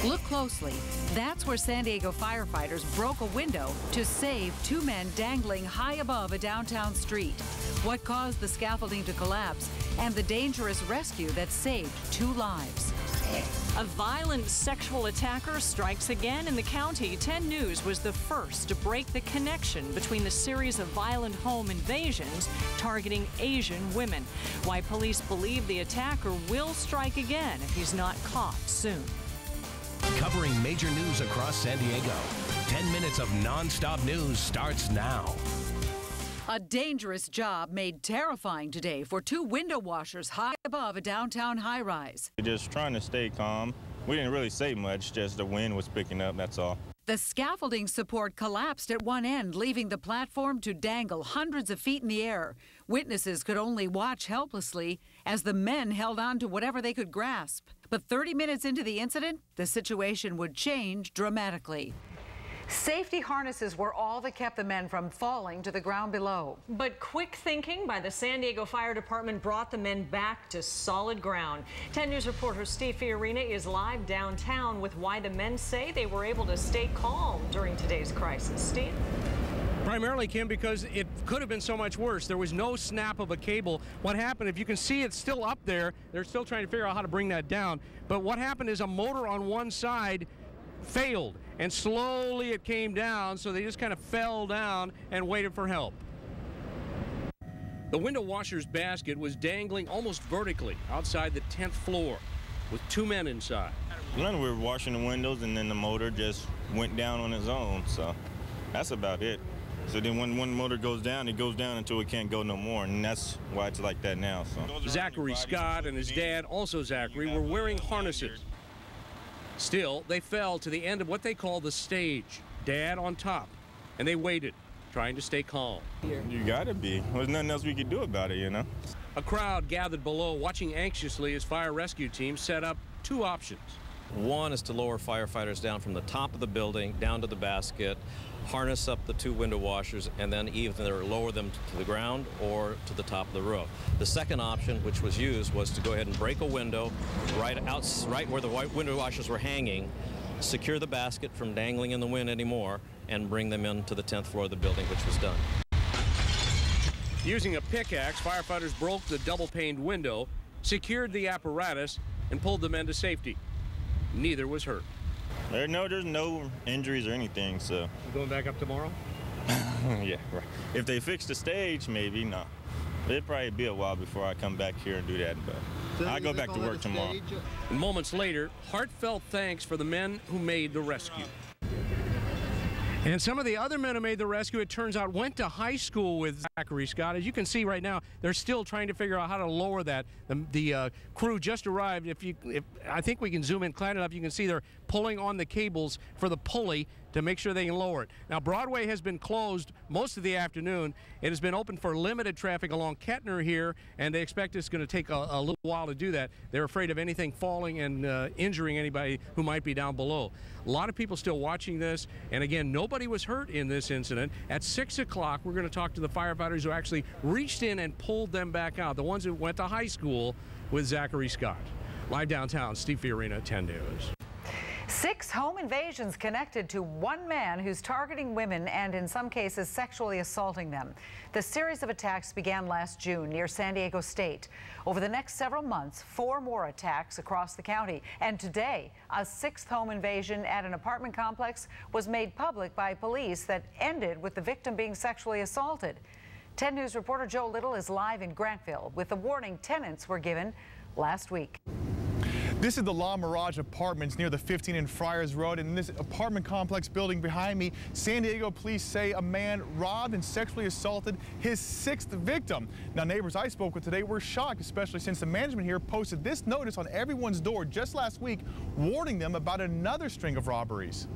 Look closely. That's where San Diego firefighters broke a window to save two men dangling high above a downtown street. What caused the scaffolding to collapse and the dangerous rescue that saved 2 lives. A violent sexual attacker strikes again in the county. 10 News was the first to break the connection between the series of violent home invasions targeting Asian women. Why police believe the attacker will strike again if he's not caught soon. Covering major news across San Diego. 10 minutes of non-stop news starts now. A dangerous job made terrifying today for 2 window washers high above a downtown high-rise. Just trying to stay calm. We didn't really say much, just the wind was picking up, that's all. The scaffolding support collapsed at one end, leaving the platform to dangle hundreds of feet in the air. Witnesses could only watch helplessly as the men held on to whatever they could grasp. But 30 minutes into the incident, the situation would change dramatically. Safety harnesses were all that kept the men from falling to the ground below. But quick thinking by the San Diego Fire Department brought the men back to solid ground. 10 News reporter Steve Fiorina is live downtown with why the men say they were able to stay calm during today's crisis. Steve? Primarily, Kim, because it could have been so much worse. There was no snap of a cable. What happened, if you can see it's still up there, they're still trying to figure out how to bring that down. But what happened is a motor on one side failed, and slowly it came down, so they just kind of fell down and waited for help. The window washer's basket was dangling almost vertically outside the 10th floor with 2 men inside. Then we were washing the windows, and then the motor just went down on its own, so that's about it. So then when one motor goes down, it goes down until it can't go no more, and that's why it's like that now. So Zachary Scott and his dad, also Zachary, were wearing harnesses. Still, they fell to the end of what they call the stage, Dad on top, and they waited, trying to stay calm. You gotta be. There's nothing else we could do about it, you know? A crowd gathered below, watching anxiously as fire rescue teams set up 2 options. One is to lower firefighters down from the top of the building down to the basket, harness up the 2 window washers, and then either lower them to the ground or to the top of the roof. The second option, which was used, was to go ahead and break a window right where the white window washers were hanging, secure the basket from dangling in the wind anymore, and bring them into the 10th floor of the building, which was done. Using a pickaxe, firefighters broke the double-paned window, secured the apparatus, and pulled the men to safety. Neither was hurt. There's no injuries or anything, so. You going back up tomorrow? Yeah, right. If they fix the stage, maybe, no. It'd probably be a while before I come back here and do that, but I go back to work tomorrow. And moments later, heartfelt thanks for the men who made the rescue. And some of the other men who made the rescue, it turns out, went to high school with Zachary Scott. As you can see right now, they're still trying to figure out how to lower that. The crew just arrived. If I think we can zoom in close enough, you can see they're pulling on the cables for the pulley to make sure they can lower it. Now, Broadway has been closed most of the afternoon. It has been open for limited traffic along Kettner here, and they expect it's going to take a little while to do that. They're afraid of anything falling and injuring anybody who might be down below. A lot of people still watching this, and again, nobody was hurt in this incident. At 6 o'clock, we're going to talk to the firefighters who actually reached in and pulled them back out, the ones who went to high school with Zachary Scott. Live downtown, Steve Fiorina, 10 News. 6 home invasions connected to one man who's targeting women and in some cases sexually assaulting them. The series of attacks began last June near San Diego State. Over the next several months, 4 more attacks across the county. And today, a 6th home invasion at an apartment complex was made public by police that ended with the victim being sexually assaulted. 10 News reporter Joe Little is live in Grantville with the warning tenants were given last week. This is the MIRAGE Apartments near the 15 and Friars Road. And in this apartment complex building behind me, San Diego police say a man robbed and sexually assaulted his 6th victim. Now, neighbors I spoke with today were shocked, especially since the management here posted this notice on everyone's door just last week, warning them about another string of robberies.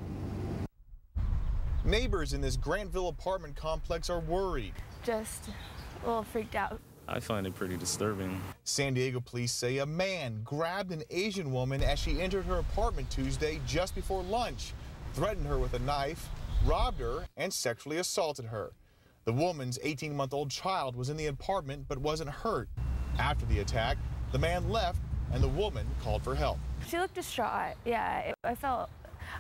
Neighbors in this Grantville apartment complex are worried. Just a little freaked out. I find it pretty disturbing. San Diego police say a man grabbed an Asian woman as she entered her apartment Tuesday just before lunch, threatened her with a knife, robbed her, and sexually assaulted her. The woman's 18-month-old child was in the apartment but wasn't hurt. After the attack, the man left and the woman called for help. She looked distraught. Yeah, that's what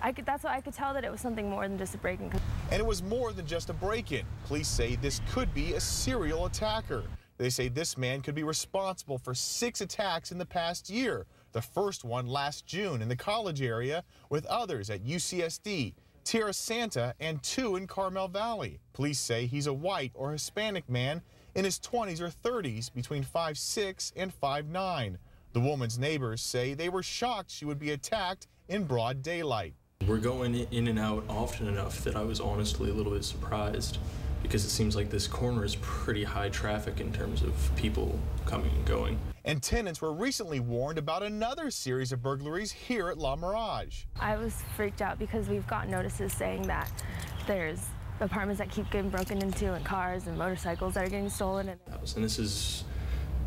I could tell, that it was something more than just a break-in. And it was more than just a break-in. Police say this could be a serial attacker. They say this man could be responsible for 6 attacks in the past year. The first one last June in the college area, with others at UCSD, Tierra Santa, and 2 in Carmel Valley. Police say he's a white or Hispanic man in his 20s or 30s, between 5'6" and 5'9". The woman's neighbors say they were shocked she would be attacked in broad daylight. We're going in and out often enough that I was honestly a little bit surprised, because it seems like this corner is pretty high traffic in terms of people coming and going. And tenants were recently warned about another series of burglaries here at La Mirage. I was freaked out because we've got notices saying that there's apartments that keep getting broken into, and cars and motorcycles that are getting stolen. And this is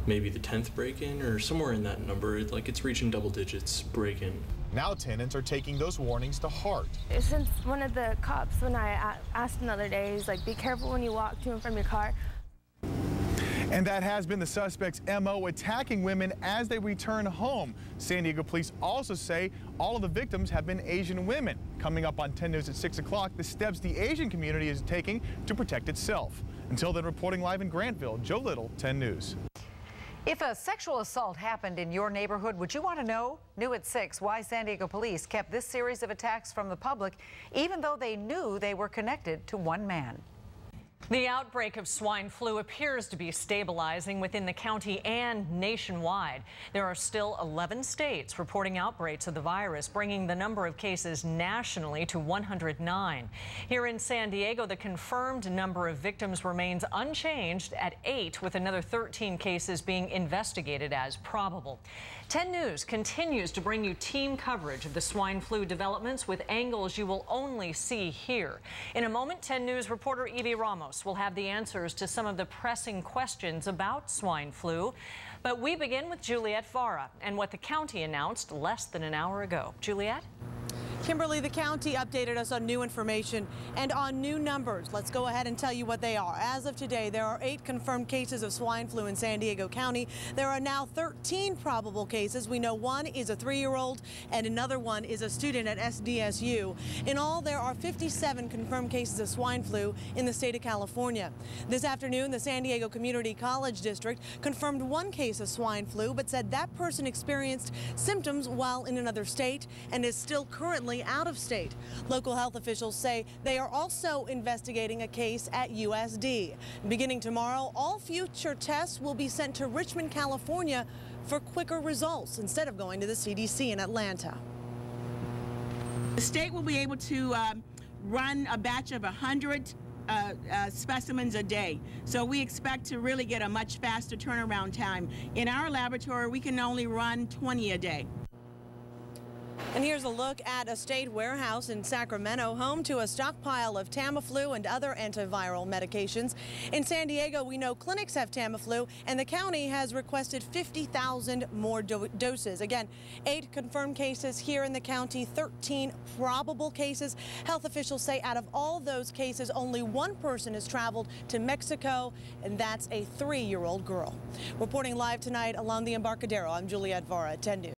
maybe the 10th break-in or somewhere in that number. Like, it's reaching double digits break-in. Now tenants are taking those warnings to heart. Since one of the cops, when I asked him the other day, he's like, be careful when you walk to and from your car. And that has been the suspect's MO, attacking women as they return home. San Diego police also say all of the victims have been Asian women. Coming up on 10 News at 6 o'clock, the steps the Asian community is taking to protect itself. Until then, reporting live in Grantville, Joe Little, 10 News. If a sexual assault happened in your neighborhood, would you want to know? New at 6, why San Diego police kept this series of attacks from the public, even though they knew they were connected to one man. The outbreak of swine flu appears to be stabilizing within the county and nationwide. There are still 11 states reporting outbreaks of the virus, bringing the number of cases nationally to 109. Here in San Diego, the confirmed number of victims remains unchanged at 8, with another 13 cases being investigated as probable. 10 News continues to bring you team coverage of the swine flu developments with angles you will only see here. In a moment, 10 News reporter Evie Ramos will have the answers to some of the pressing questions about swine flu. But we begin with Juliet Vara and what the county announced less than an hour ago. Juliet? Kimberly, the county updated us on new information and on new numbers. Let's go ahead and tell you what they are. As of today, there are 8 confirmed cases of swine flu in San Diego County. There are now 13 probable cases. We know one is a 3-year-old and another one is a student at SDSU. In all, there are 57 confirmed cases of swine flu in the state of California. This afternoon, the San Diego Community College District confirmed 1 case of swine flu, but said that person experienced symptoms while in another state and is still currently out of state. Local health officials say they are also investigating a case at USD. Beginning tomorrow, all future tests will be sent to Richmond, California for quicker results instead of going to the CDC in Atlanta. The state will be able to run a batch of 100 specimens a day. So we expect to really get a much faster turnaround time. In our laboratory, we can only run 20 a day. And here's a look at a state warehouse in Sacramento, home to a stockpile of Tamiflu and other antiviral medications. In San Diego, we know clinics have Tamiflu, and the county has requested 50,000 more doses. Again, 8 confirmed cases here in the county, 13 probable cases. Health officials say out of all those cases, only 1 person has traveled to Mexico, and that's a 3-year-old girl. Reporting live tonight along the Embarcadero, I'm Juliet Vara, 10 News.